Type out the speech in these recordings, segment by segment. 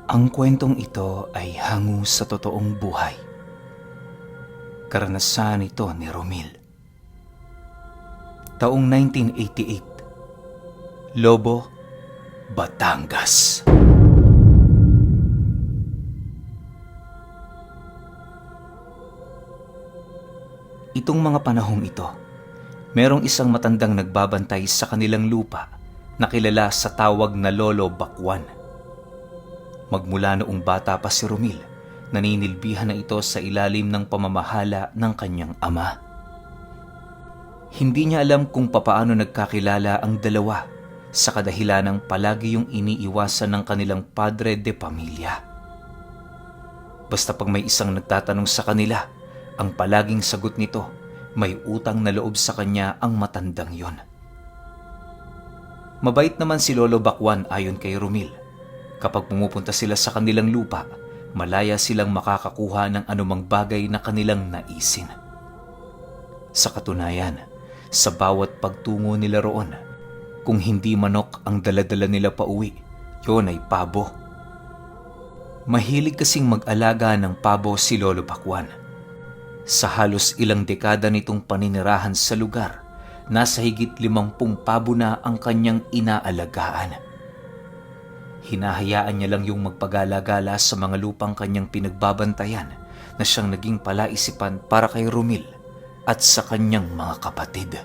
Ang kwentong ito ay hango sa totoong buhay. Karanasan ito ni Romil. Taong 1988, Lobo, Batangas. Itong mga panahong ito, merong isang matandang nagbabantay sa kanilang lupa na kilala sa tawag na Lolo Bakwan. Magmula noong bata pa si Romil, naninilbihan na ito sa ilalim ng pamamahala ng kanyang ama. Hindi niya alam kung papaano nagkakilala ang dalawa sa kadahilanang palagi yung iniiwasan ng kanilang padre de pamilya. Basta pag may isang nagtatanong sa kanila, ang palaging sagot nito, may utang na loob sa kanya ang matandang yon. Mabait naman si Lolo Bakwan ayon kay Romil. Kapag pumupunta sila sa kanilang lupa, malaya silang makakakuha ng anumang bagay na kanilang naisin. Sa katunayan, sa bawat pagtungo nila roon, kung hindi manok ang daladala nila pauwi, yon ay pabo. Mahilig kasing mag-alaga ng pabo si Lolo Bakwan. Sa halos ilang dekada nitong paninirahan sa lugar, nasa higit 50 pabo na ang kanyang inaalagaan. Hinahayaan niya lang yung magpagala-gala sa mga lupang kanyang pinagbabantayan na siyang naging palaisipan para kay Romil at sa kanyang mga kapatid.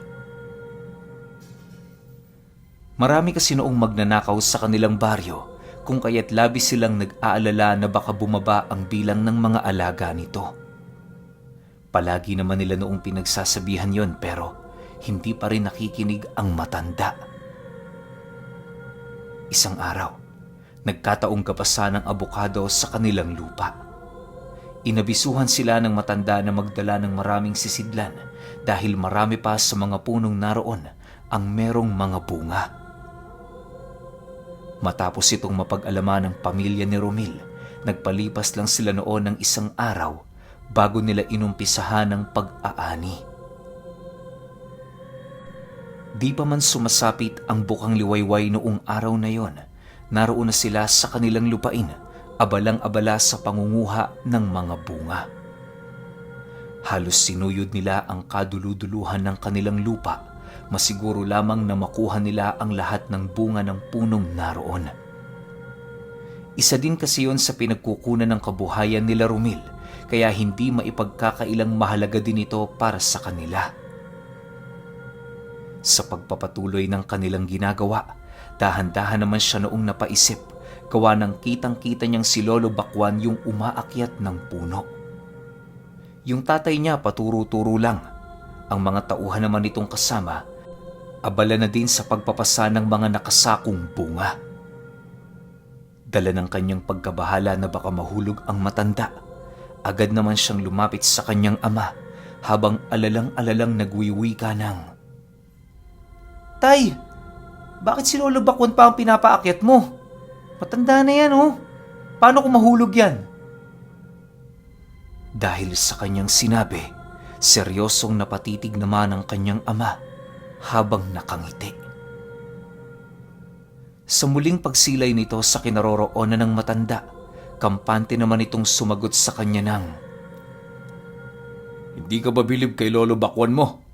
Marami kasi noong magnanakaw sa kanilang baryo, kung kaya't labis silang nag-aalala na baka bumaba ang bilang ng mga alaga nito. Palagi naman nila noong pinagsasabihan yon pero hindi pa rin nakikinig ang matanda. Isang araw, nagkataong kapasa ng abukado sa kanilang lupa. Inabisuhan sila ng matanda na magdala ng maraming sisidlan dahil marami pa sa mga punong naroon ang merong mga bunga. Matapos itong mapag-alaman ng pamilya ni Romil, nagpalipas lang sila noon ng isang araw bago nila inumpisahan ng pag-aani. Di pa man sumasapit ang bukang liwayway noong araw na yon, naroon na sila sa kanilang lupain, abalang-abala sa pangunguha ng mga bunga. Halos sinuyod nila ang kaduluduluhan ng kanilang lupa, masiguro lamang na makuha nila ang lahat ng bunga ng punong naroon. Isa din kasi yon sa pinagkukunan ng kabuhayan nila Romil, kaya hindi maipagkakailang mahalaga din ito para sa kanila. Sa pagpapatuloy ng kanilang ginagawa, dahan-dahan naman siya noong napaisip, gawa ng kitang-kita niyang si Lolo Bakwan yung umaakyat ng puno. Yung tatay niya paturo-turo lang. Ang mga tauhan naman nitong kasama, abala na din sa pagpapasa ng mga nakasakong bunga. Dala ng kanyang pagkabahala na baka mahulog ang matanda, agad naman siyang lumapit sa kanyang ama habang alalang-alalang nagwiwika ng, "Tay, bakit si Lolo Bakwan pa ang pinapaakyat mo? Matanda na yan oh. Paano kung mahulog yan?" Dahil sa kanyang sinabi, seryosong napatitig naman ang kanyang ama habang nakangiti. Sa muling pagsilay nito sa kinaroroonan ng matanda, kampante naman itong sumagot sa kanya ng, "Hindi ka ba bilib kay Lolo Bakwan mo?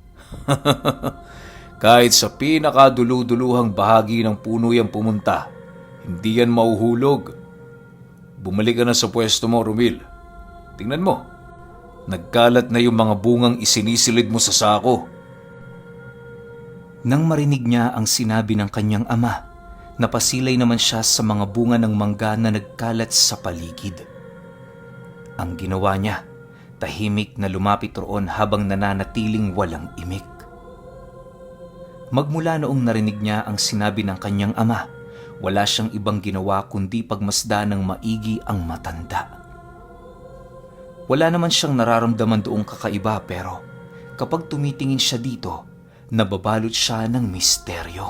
Kahit sa pinakaduluduluhang bahagi ng puno yan pumunta, hindi yan mauhulog. Bumalik ka na sa pwesto mo, Romil. Tingnan mo, nagkalat na yung mga bungang isinisilid mo sa sako." Nang marinig niya ang sinabi ng kanyang ama, napasilay naman siya sa mga bunga ng mangga na nagkalat sa paligid. Ang ginawa niya, tahimik na lumapit roon habang nananatiling walang imik. Magmula noong narinig niya ang sinabi ng kanyang ama, wala siyang ibang ginawa kundi pagmasdan ng maigi ang matanda. Wala naman siyang nararamdaman doong kakaiba pero kapag tumitingin siya dito, nababalot siya ng misteryo.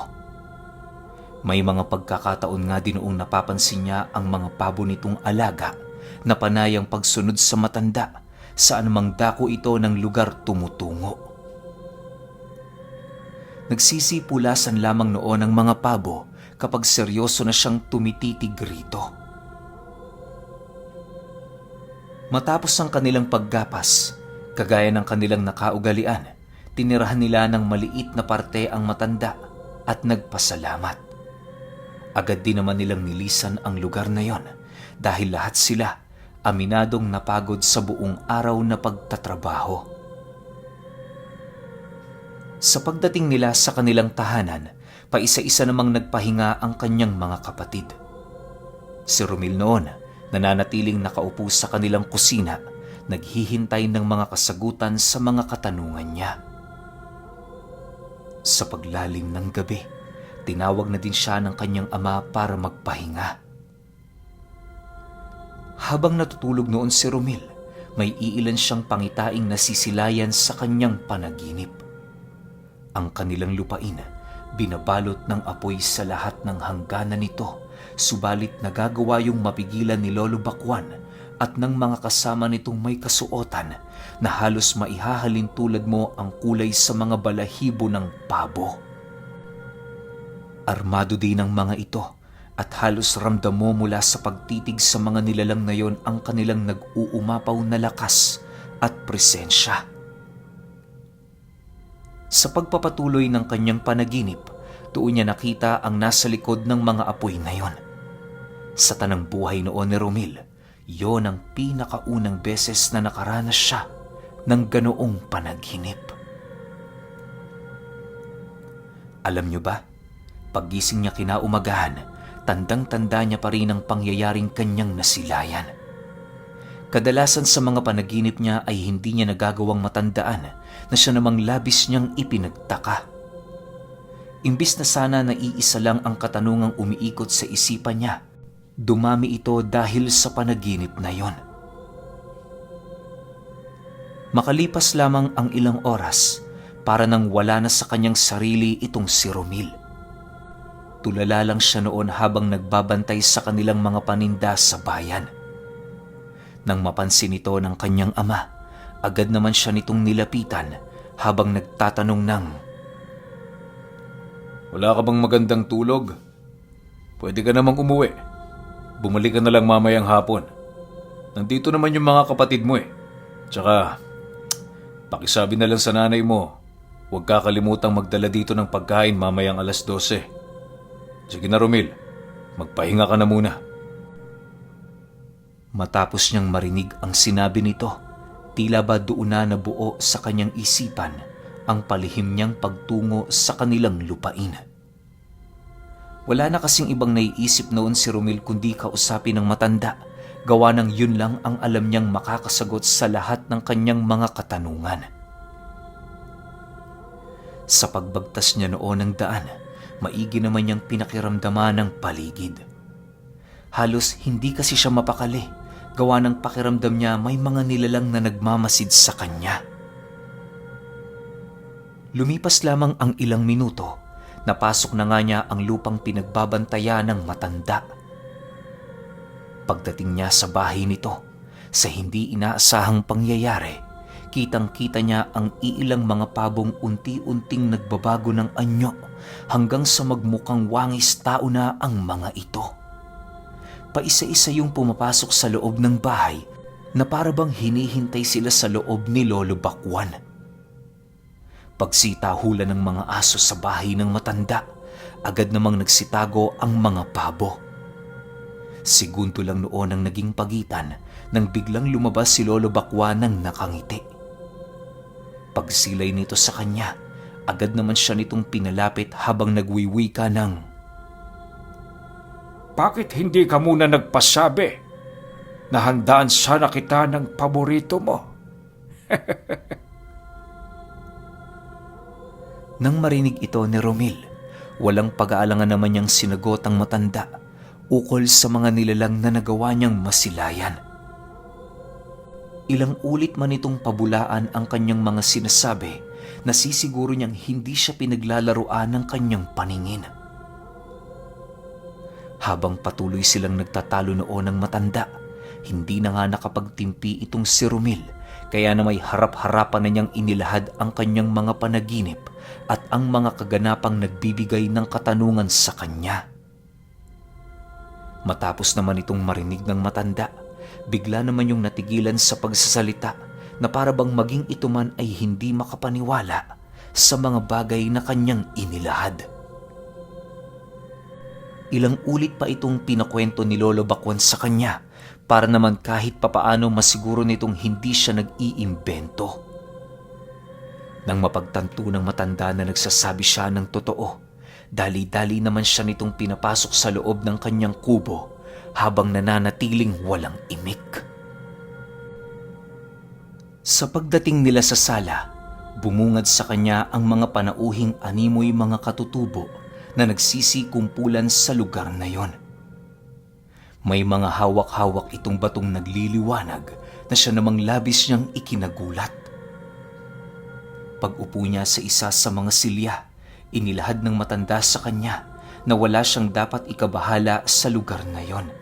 May mga pagkakataon nga din noong napapansin niya ang mga pabo nitong alaga na panayang pagsunod sa matanda saan mang dako ito ng lugar tumutungo. Nagsisipulasan lamang noon ang mga pabo kapag seryoso na siyang tumititig rito. Matapos ang kanilang paggapas, kagaya ng kanilang nakaugalian, tinirahan nila ng maliit na parte ang matanda at nagpasalamat. Agad din naman nilang nilisan ang lugar na yon dahil lahat sila aminadong napagod sa buong araw na pagtatrabaho. Sa pagdating nila sa kanilang tahanan, paisa-isa namang nagpahinga ang kanyang mga kapatid. Si Romil noon, nananatiling nakaupo sa kanilang kusina, naghihintay ng mga kasagutan sa mga katanungan niya. Sa paglalim ng gabi, tinawag na din siya ng kanyang ama para magpahinga. Habang natutulog noon si Romil, may iilan siyang pangitaing nasisilayan sa kanyang panaginip. Ang kanilang lupain, binabalot ng apoy sa lahat ng hangganan nito, subalit nagagawa yung mapigilan ni Lolo Bakwan at ng mga kasama nitong may kasuotan na halos maihahalin tulad mo ang kulay sa mga balahibo ng pabo. Armado din ang mga ito at halos ramdam mo mula sa pagtitig sa mga nilalang na yon ang kanilang nag-uumapaw na lakas at presensya. Sa pagpapatuloy ng kanyang panaginip, doon niya nakita ang nasa likod ng mga apoy na yon. Sa tanang buhay noon ni Romil, yon ang pinakaunang beses na nakaranas siya ng ganoong panaginip. Alam niyo ba, paggising niya kinaumagahan, tandang-tanda niya pa rin ang pangyayaring kanyang nasilayan. Kadalasan sa mga panaginip niya ay hindi niya nagagawang matandaan na siya namang labis niyang ipinagtaka. Imbis na sana naiisa lang ang katanungang umiikot sa isipan niya, dumami ito dahil sa panaginip na yon. Makalipas lamang ang ilang oras, para nang wala na sa kanyang sarili itong si Romil. Tulala lang siya noon habang nagbabantay sa kanilang mga paninda sa bayan. Nang mapansin ito ng kanyang ama, agad naman siya nitong nilapitan habang nagtatanong ng, "Wala ka bang magandang tulog? Pwede ka namang umuwi. Bumalik ka na lang mamayang hapon. Nandito naman yung mga kapatid mo eh. Tsaka, pakisabi na lang sa nanay mo, huwag kakalimutang magdala dito ng pagkain mamayang 12:00. Sige na Romil, magpahinga ka na muna." Matapos niyang marinig ang sinabi nito, tila ba doon na nabuo sa kanyang isipan ang palihim niyang pagtungo sa kanilang lupain. Wala na kasing ibang naiisip noon si Romil kundi kausapin ng matanda, gawa ng yun lang ang alam niyang makakasagot sa lahat ng kanyang mga katanungan. Sa pagbagtas niya noon ng daan, maigi naman niyang pinakiramdaman ng paligid. Halos hindi kasi siya mapakali, gawa ng pakiramdam niya may mga nilalang na nagmamasid sa kanya. Lumipas lamang ang ilang minuto, napasok na nga niya ang lupang pinagbabantayan ng matanda. Pagdating niya sa bahay nito, sa hindi inaasahang pangyayari, kitang-kita niya ang iilang mga pabong unti-unting nagbabago ng anyo hanggang sa magmukhang wangis tao na ang mga ito. Paisa-isa yung pumapasok sa loob ng bahay na para bang hinihintay sila sa loob ni Lolo Bakwan. Pagsitahulan ng mga aso sa bahay ng matanda, agad namang nagsitago ang mga pabo. Segundo lang noon ang naging pagitan nang biglang lumabas si Lolo Bakwan ng nakangiti. Pagsilay nito sa kanya, agad naman siya nitong pinalapit habang nagwiwika ng, "Bakit hindi ka muna nagpasabi na handaan sana kita ng paborito mo?" Nang marinig ito ni Romil, walang pag-aalangan naman niyang sinagot ang matanda ukol sa mga nilalang na nagawa niyang masilayan. Ilang ulit man itong pabulaan ang kanyang mga sinasabi, nasisiguro niyang hindi siya pinaglalaruan ng kanyang paningin. Habang patuloy silang nagtatalo noon ng matanda, hindi na nga nakapagtimpi itong si Romil, kaya na may harap-harapan na niyang inilahad ang kanyang mga panaginip at ang mga kaganapang nagbibigay ng katanungan sa kanya. Matapos naman itong marinig ng matanda, bigla naman yung natigilan sa pagsasalita na para bang maging ito man ay hindi makapaniwala sa mga bagay na kanyang inilahad. Ilang ulit pa itong pinakwento ni Lolo Bakwan sa kanya para naman kahit papaano masiguro nitong hindi siya nag-iimbento. Nang mapagtanto ng matanda na nagsasabi siya ng totoo, dali-dali naman siya nitong pinapasok sa loob ng kanyang kubo habang nananatiling walang imik. Sa pagdating nila sa sala, bumungad sa kanya ang mga panauhing animoy mga katutubo na nagsisikumpulan sa lugar na yon. May mga hawak-hawak itong batong nagliliwanag na siya namang labis niyang ikinagulat. Pag-upo niya sa isa sa mga silya, inilahad ng matanda sa kanya na wala siyang dapat ikabahala sa lugar na yon.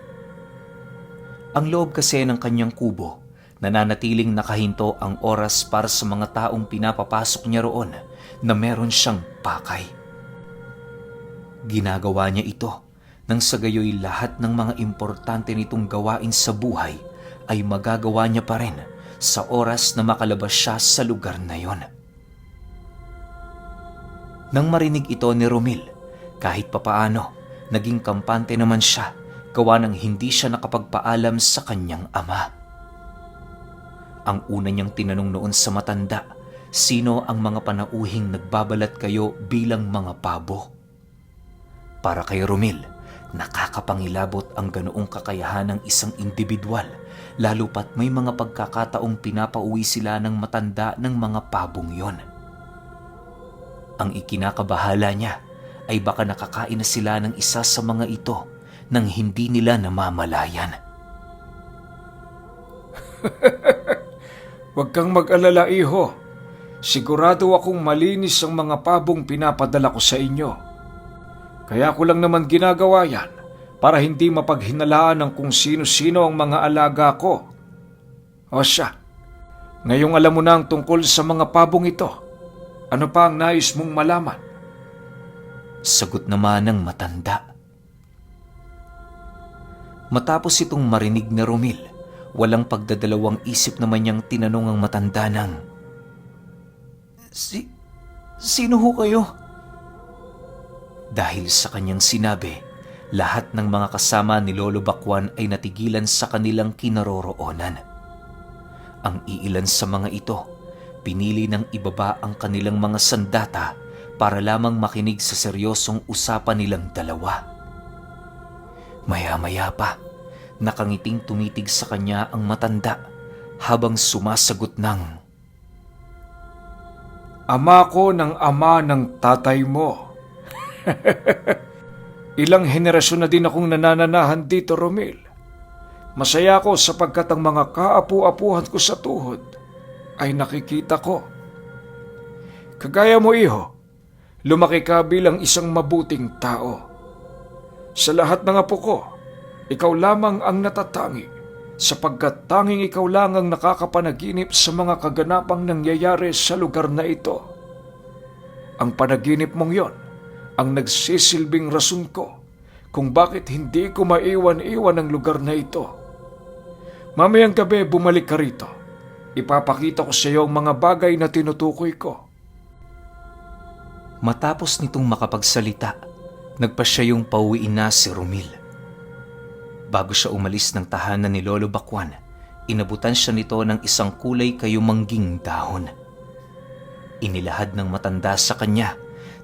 Ang loob kasi ng kanyang kubo, nananatiling nakahinto ang oras para sa mga taong pinapapasok niya roon na meron siyang pakay. Ginagawa niya ito nang sa gayoy lahat ng mga importante nitong gawain sa buhay ay magagawa niya pa rin sa oras na makalabas siya sa lugar na yon. Nang marinig ito ni Romil, kahit papaano, naging kampante naman siya gawa ng hindi siya nakapagpaalam sa kanyang ama. Ang una niyang tinanong noon sa matanda, sino ang mga panauhing nagbabalat kayo bilang mga pabo? Para kay Romil, nakakapangilabot ang ganoong kakayahan ng isang individual, lalo pat may mga pagkakataong pinapauwi sila ng matanda ng mga pabong yon. Ang ikinakabahala niya ay baka nakakain na sila ng isa sa mga ito nang hindi nila namamalayan. Huwag kang mag-alala, iho. Sigurado akong malinis ang mga pabong pinapadala ko sa inyo. Kaya ko lang naman ginagawa yan para hindi mapaghinalaan ng kung sino-sino ang mga alaga ko. O siya, ngayong alam mo na ang tungkol sa mga pabong ito. Ano pa ang nais mong malaman? Sagot naman ng matanda. Matapos itong marinig ni Romil, walang pagdadalawang isip naman niyang tinanong ang matanda ng, Sino ho kayo? Dahil sa kanyang sinabi, lahat ng mga kasama ni Lolo Bakwan ay natigilan sa kanilang kinaroroonan. Ang iilan sa mga ito, pinili ng ibaba ang kanilang mga sandata para lamang makinig sa seryosong usapan nilang dalawa. Maya-maya pa, nakangiting tumitig sa kanya ang matanda habang sumasagot ng, Ama ko ng ama ng tatay mo. Ilang henerasyon na din akong nanananahan dito, Romil. Masaya ako sapagkat ang mga kaapu-apuhan ko sa tuhod ay nakikita ko. Kagaya mo, iho, lumaki ka bilang isang mabuting tao. Sa lahat ng apo ko, ikaw lamang ang natatangi sapagkat tanging ikaw lang ang nakakapanaginip sa mga kaganapang nangyayari sa lugar na ito. Ang panaginip mong yon ang nagsisilbing rason ko kung bakit hindi ko maiwan-iwan ang lugar na ito. Mamayang gabi bumalik ka rito. Ipapakita ko sa iyo ang mga bagay na tinutukoy ko. Matapos nitong makapagsalita, nagpasya yung pauwiin na si Romil. Bago siya umalis ng tahanan ni Lolo Bakwan, inabutan siya nito ng isang kulay kayumangging dahon. Inilahad ng matanda sa kanya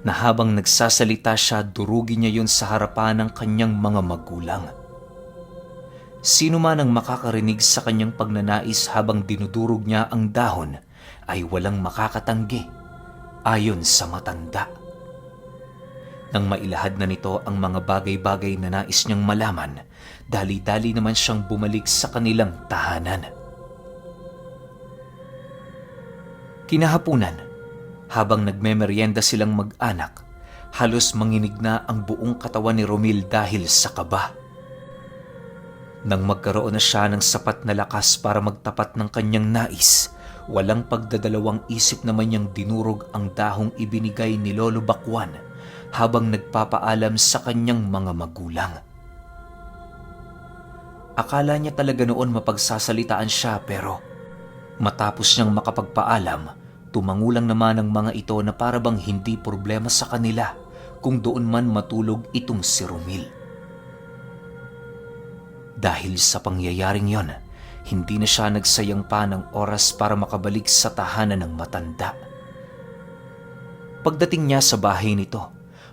na habang nagsasalita siya, durugin niya yun sa harapan ng kanyang mga magulang. Sino man ang makakarinig sa kanyang pagnanais habang dinudurog niya ang dahon ay walang makakatanggi, ayon sa matanda. Nang mailahad na nito ang mga bagay-bagay na nais niyang malaman, dali-dali naman siyang bumalik sa kanilang tahanan. Kinahapunan, habang nagmemeryenda silang mag-anak, halos manginig na ang buong katawan ni Romil dahil sa kaba. Nang magkaroon na siya ng sapat na lakas para magtapat ng kanyang nais, walang pagdadalawang isip naman niyang dinurog ang dahong ibinigay ni Lolo Bakwan habang nagpapaalam sa kanyang mga magulang. Akala niya talaga noon mapagsasalitaan siya pero matapos niyang makapagpaalam, tumangulang naman ang mga ito na para bang hindi problema sa kanila kung doon man matulog itong si Romil. Dahil sa pangyayaring yon, hindi na siya nagsayang pa ng oras para makabalik sa tahanan ng matanda. Pagdating niya sa bahay nito,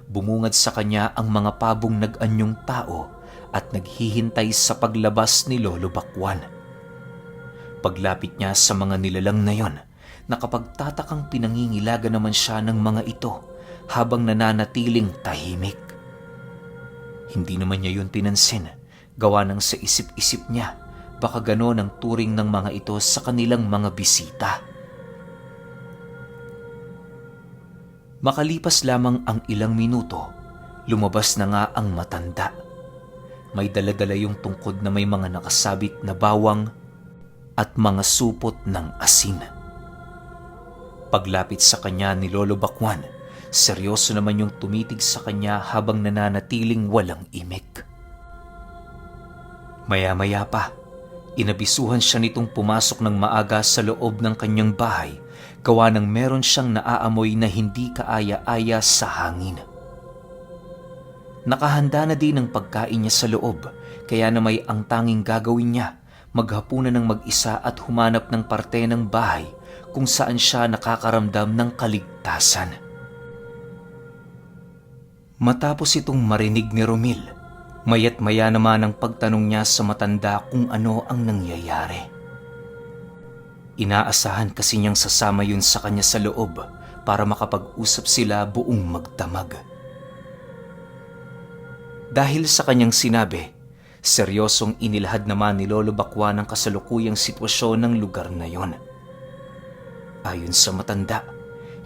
bumungad sa kanya ang mga pabong nag-anyong tao at naghihintay sa paglabas ni Lolo Bakwan. Paglapit niya sa mga nilalang na yon, nakapagtatakang pinangingilaga naman siya ng mga ito habang nananatiling tahimik. Hindi naman niya yun pinansin, gawa ng sa isip-isip niya, baka gano'n ang turing ng mga ito sa kanilang mga bisita. Makalipas lamang ang ilang minuto, lumabas na nga ang matanda. May daladala yung tungkod na may mga nakasabit na bawang at mga supot ng asin. Paglapit sa kanya ni Lolo Bakwan, seryoso naman yung tumitig sa kanya habang nananatiling walang imik. Maya-maya pa, inabisuhan siya nitong pumasok ng maaga sa loob ng kanyang bahay gawa ng meron siyang naaamoy na hindi kaaya-aya sa hangin. Nakahanda na din ang pagkain niya sa loob, kaya na may ang tanging gagawin niya, maghapunan ng mag-isa at humanap ng parte ng bahay kung saan siya nakakaramdam ng kaligtasan. Matapos itong marinig ni Romil, maya't maya naman ang pagtanong niya sa matanda kung ano ang nangyayari. Inaasahan kasi niyang sasama yun sa kanya sa loob para makapag-usap sila buong magdamag. Dahil sa kanyang sinabi, seryosong inilahad naman ni Lolo Bakwan ang kasalukuyang sitwasyon ng lugar na yon. Ayon sa matanda,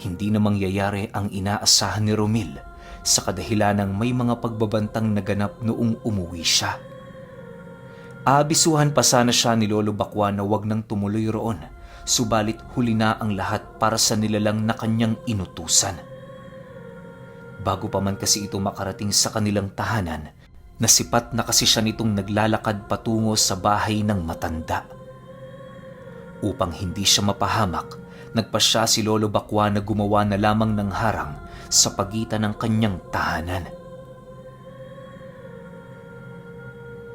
hindi na mangyayari ang inaasahan ni Romil sa kadahilanang may mga pagbabantang naganap noong umuwi siya. Aabisuhan pa sana siya ni Lolo Bakwan na wag nang tumuloy roon, subalit huli na ang lahat para sa nilalang na kanyang inutusan. Bago pa man kasi ito makarating sa kanilang tahanan, nasipat na kasi siya nitong naglalakad patungo sa bahay ng matanda. Upang hindi siya mapahamak, nagpasya si Lolo Bakwan na gumawa na lamang ng harang sa pagitan ng kanyang tahanan.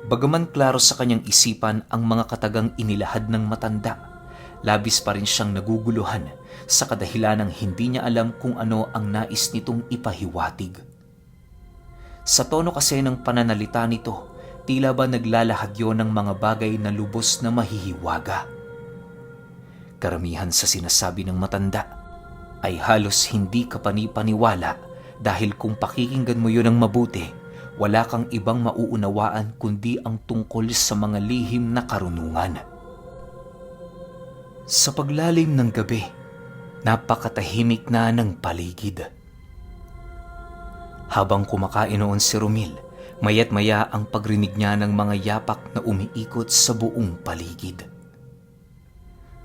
Bagaman klaro sa kanyang isipan ang mga katagang inilahad ng matanda, labis pa rin siyang naguguluhan sa kadahilanang hindi niya alam kung ano ang nais nitong ipahiwatig. Sa tono kasi ng pananalita nito, tila ba naglalahad yun ng mga bagay na lubos na mahihiwaga. Karamihan sa sinasabi ng matanda ay halos hindi ka panipaniwala dahil kung pakikinggan mo yun ng mabuti, wala kang ibang mauunawaan kundi ang tungkol sa mga lihim na karunungan. Sa paglalim ng gabi, napakatahimik na ng paligid. Habang kumakain noon si Romil, maya't maya ang pagrinig niya ng mga yapak na umiikot sa buong paligid.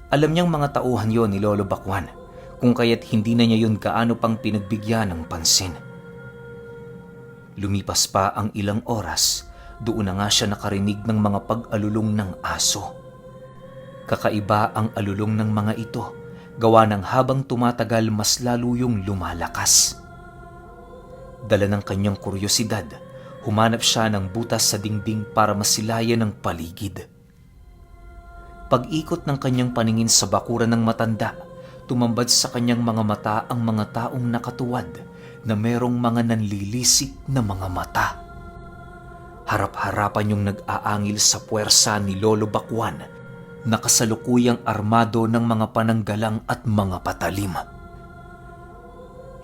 Alam niyang mga tauhan yon ni Lolo Bakwan, kung kaya't hindi na niya yun gaano pang pinagbigyan ng pansin. Lumipas pa ang ilang oras, doon na nga siya nakarinig ng mga pag-alulong ng aso. Kakaiba ang alulong ng mga ito, gawa ng habang tumatagal mas lalo yung lumalakas. Dala ng kanyang kuryosidad, humanap siya ng butas sa dingding para masilayan ang paligid. Pag-ikot ng kanyang paningin sa bakuran ng matanda, tumambad sa kanyang mga mata ang mga taong nakatuwad na merong mga nanlilisik na mga mata. Harap-harapan yung nag-aangil sa puwersa ni Lolo Bakwan, nakasalukuyang armado ng mga pananggalang at mga patalim.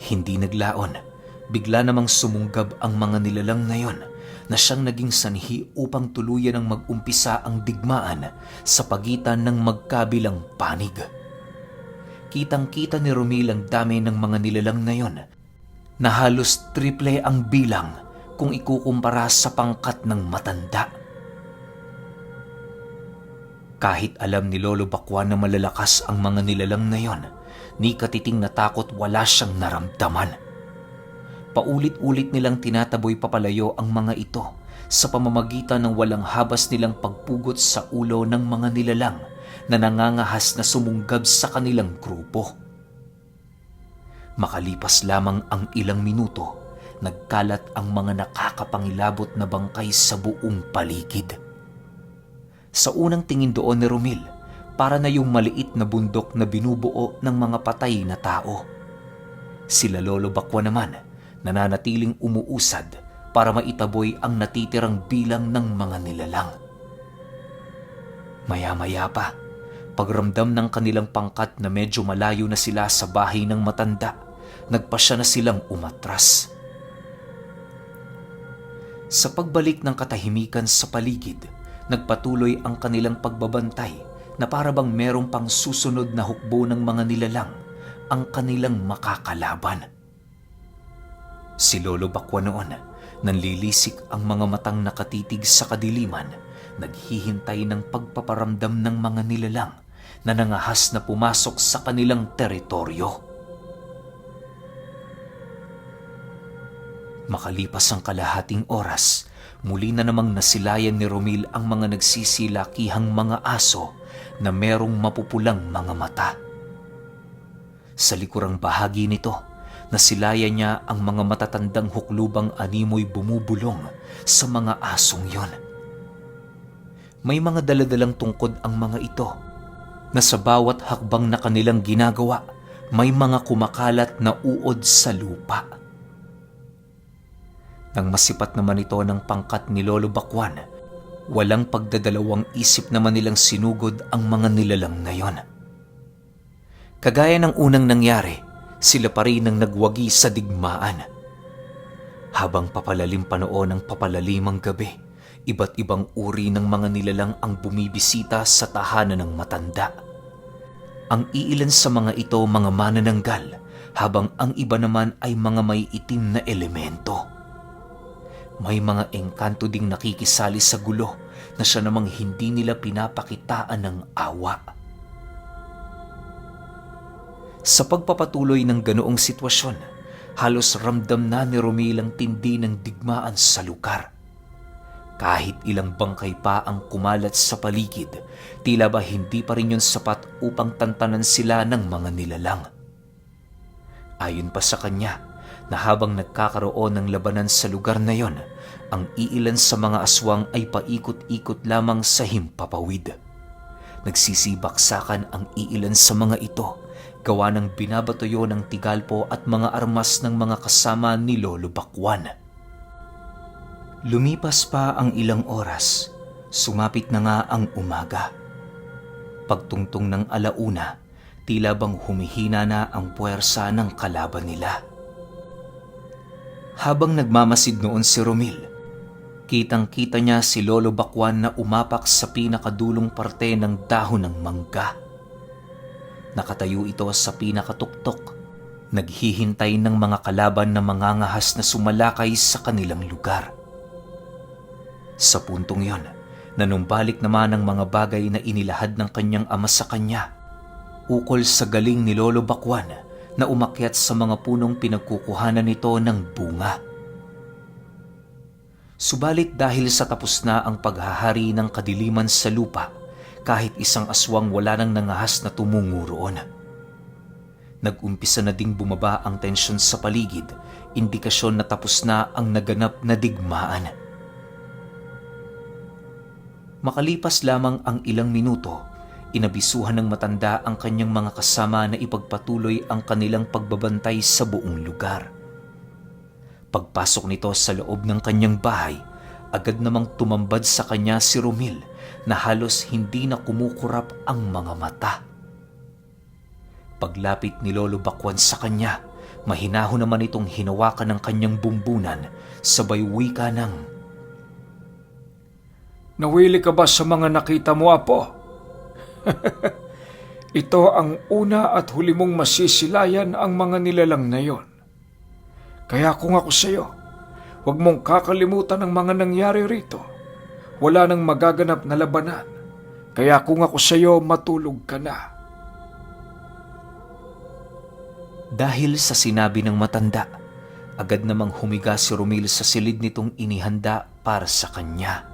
Hindi naglaon, bigla namang sumunggab ang mga nilalang na yon na siyang naging sanhi upang tuluyan ang mag-umpisa ang digmaan sa pagitan ng magkabilang panig. Kitang-kita ni Romil ang dami ng mga nilalang na yon na halos triple ang bilang kung ikukumpara sa pangkat ng matanda. Kahit alam ni Lolo Bakwan na malalakas ang mga nilalang na yon, ni katiting na takot wala siyang naramdaman. Paulit-ulit nilang tinataboy papalayo ang mga ito sa pamamagitan ng walang habas nilang pagpugot sa ulo ng mga nilalang na nangangahas na sumunggab sa kanilang grupo. Makalipas lamang ang ilang minuto, nagkalat ang mga nakakapangilabot na bangkay sa buong paligid. Sa unang tingin doon ni Romil, para na yung maliit na bundok na binubuo ng mga patay na tao. Sila Lolo Bakwan naman, nananatiling umuusad para maitaboy ang natitirang bilang ng mga nilalang. Maya-maya pa, pagramdam ng kanilang pangkat na medyo malayo na sila sa bahay ng matanda, nagpasya na silang umatras. Sa pagbalik ng katahimikan sa paligid, nagpatuloy ang kanilang pagbabantay na parabang merong pang susunod na hukbo ng mga nilalang ang kanilang makakalaban. Si Lolo Bakwan noon, nanlilisik ang mga matang nakatitig sa kadiliman, naghihintay ng pagpaparamdam ng mga nilalang na nangahas na pumasok sa kanilang teritoryo. Makalipas ang kalahating oras, muli na namang nasilayan ni Romil ang mga nagsisilakihang mga aso na merong mapupulang mga mata. Sa likurang bahagi nito, nasilayan niya ang mga matatandang huklubang animoy bumubulong sa mga asong yon. May mga daladalang tungkod ang mga ito na sa bawat hakbang na kanilang ginagawa, may mga kumakalat na uod sa lupa. Nang masipat naman ito ng pangkat ni Lolo Bakwan, walang pagdadalawang isip naman nilang sinugod ang mga nilalang na yon. Kagaya ng unang nangyari, sila pa rin ang nagwagi sa digmaan. Habang papalalim pa noon ang papalalim ang gabi, iba't ibang uri ng mga nilalang ang bumibisita sa tahanan ng matanda. Ang iilan sa mga ito mga manananggal, habang ang iba naman ay mga may itim na elemento. May mga engkanto ding nakikisali sa gulo na siya namang hindi nila pinapakitaan ng awa. Sa pagpapatuloy ng ganoong sitwasyon, halos ramdam na ni Romil ang tindi ng digmaan sa lugar. Kahit ilang bangkay pa ang kumalat sa paligid, tila ba hindi pa rin yun sapat upang tantanan sila ng mga nilalang. Ayon pa sa kanya, na habang nagkakaroon ng labanan sa lugar na yon, ang iilan sa mga aswang ay paikot-ikot lamang sa himpapawid. Nagsisibaksakan ang iilan sa mga ito, gawa ng binabatuyo ng tigalpo at mga armas ng mga kasama ni Lolo Bakwan. Lumipas pa ang ilang oras, sumapit na nga ang umaga. Pagtungtong ng alauna, tila bang humihina na ang puwersa ng kalaban nila. Habang nagmamasid noon si Romil, kitang-kita niya si Lolo Bakwan na umapak sa pinakadulong parte ng dahon ng mangga. Nakatayo ito sa pinakatuktok, naghihintay ng mga kalaban na mangangahas na sumalakay sa kanilang lugar. Sa puntong yon, nanumbalik naman ang mga bagay na inilahad ng kanyang ama sa kanya, ukol sa galing ni Lolo Bakwan na umakyat sa mga punong pinagkukuhanan nito ng bunga. Subalit dahil sa tapos na ang paghahari ng kadiliman sa lupa, kahit isang aswang wala nang nangahas na tumungo roon. Nag-umpisa na ding bumaba ang tensyon sa paligid, indikasyon na tapos na ang naganap na digmaan. Makalipas lamang ang ilang minuto, inabisuhan ng matanda ang kanyang mga kasama na ipagpatuloy ang kanilang pagbabantay sa buong lugar. Pagpasok nito sa loob ng kanyang bahay, agad namang tumambad sa kanya si Romil na halos hindi na kumukurap ang mga mata. Paglapit ni Lolo Bakwan sa kanya, mahinahon naman itong hinawakan ng kanyang bumbunan, sabay wika ng, Nawili ka ba sa mga nakita mo, Apo? Ito ang una at huli mong masisilayan ang mga nilalang na yon. Kaya kung ako sa iyo, huwag mong kakalimutan ang mga nangyari rito. Wala nang magaganap na labanan. Kaya kung ako sa iyo, matulog ka na. Dahil sa sinabi ng matanda, agad namang humiga si Romil sa silid nitong inihanda para sa kanya.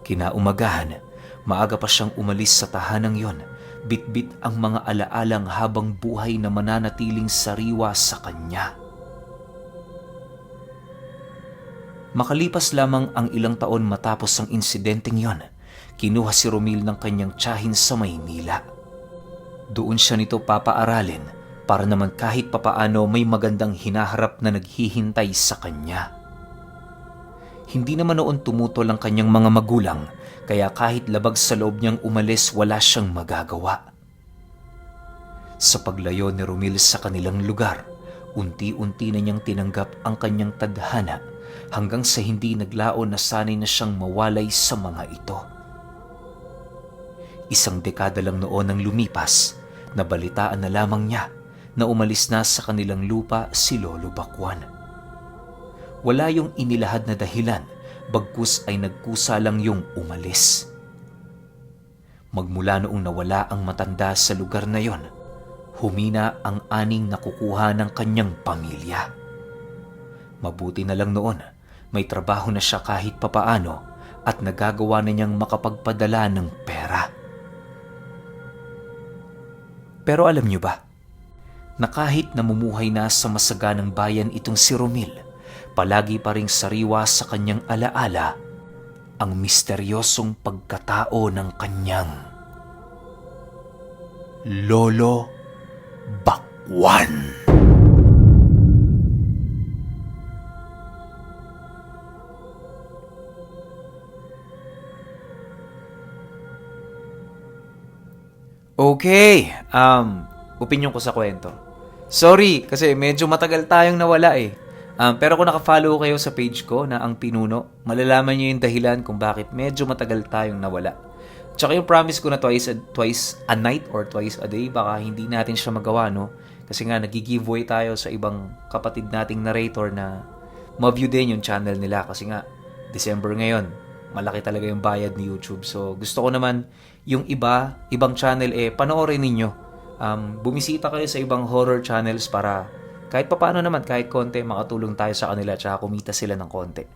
Kinaumagahan, maaga pa siyang umalis sa tahanang yon, bitbit ang mga alaalang habang buhay na mananatiling sariwa sa kanya. Makalipas lamang ang ilang taon matapos ang insidenteng yon, kinuha si Romil ng kanyang tiyahin sa Maynila. Doon siya nito papaaralin para naman kahit papaano may magandang hinaharap na naghihintay sa kanya. Hindi naman noon tumutol ang kanyang mga magulang, kaya kahit labag sa loob niyang umalis, wala siyang magagawa. Sa paglayo ni Romil sa kanilang lugar, unti-unti na niyang tinanggap ang kanyang tadhana hanggang sa hindi naglaon na sanay na siyang mawalay sa mga ito. Isang dekada lang noon ang lumipas, nabalitaan na lamang niya na umalis na sa kanilang lupa si Lolo Bakwan. Wala yung inilahad na dahilan, bagkus ay nagkusa lang yung umalis. Magmula noong nawala ang matanda sa lugar na yon, humina ang aning nakukuha ng kanyang pamilya. Mabuti na lang noon, may trabaho na siya kahit papaano at nagagawa na niyang makapagpadala ng pera. Pero alam niyo ba, na kahit namumuhay na sa masaganang bayan itong si Romil, palagi pa ring sariwa sa kanyang alaala ang misteryosong pagkatao ng kanyang Lolo Bakwan. Okay, opinion ko sa kwento. Sorry, kasi medyo matagal tayong nawala eh. Pero kung nakafollow kayo sa page ko na Ang Pinuno, malalaman niyo yung dahilan kung bakit medyo matagal tayong nawala. Tsaka yung promise ko na twice a night or twice a day, baka hindi natin siya magawa, no? Kasi nga, nag-giveaway tayo sa ibang kapatid nating narrator na ma-view din yung channel nila. Kasi nga, December ngayon, malaki talaga yung bayad ni YouTube. So, gusto ko naman yung ibang channel, panoorin ninyo. Bumisita kayo sa ibang horror channels para kahit papaano naman, kahit konti, makatulong tayo sa kanila tsaka kumita sila ng konti.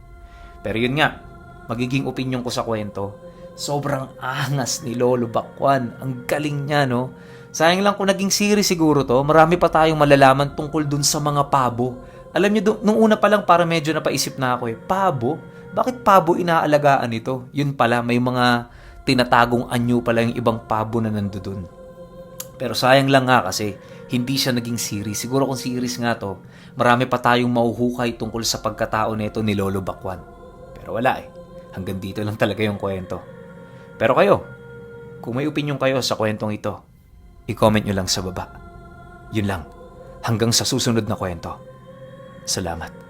Pero yun nga, magiging opinion ko sa kwento, sobrang angas ni Lolo Bakwan. Ang galing niya, no? Sayang lang kung naging series siguro to, marami pa tayong malalaman tungkol dun sa mga pabo. Alam niyo, nung una pa lang para medyo napaisip na ako pabo? Bakit pabo inaalagaan ito? Yun pala, may mga tinatagong anyo pala yung ibang pabo na nandoon. Pero sayang lang nga kasi hindi siya naging series. Siguro kung series nga to, marami pa tayong mahuhukay tungkol sa pagkatao nito ni Lolo Bakwan. Pero wala eh. Hanggang dito lang talaga yung kwento. Pero kayo, kung may opinion kayo sa kwentong ito, i-comment nyo lang sa baba. Yun lang. Hanggang sa susunod na kwento. Salamat.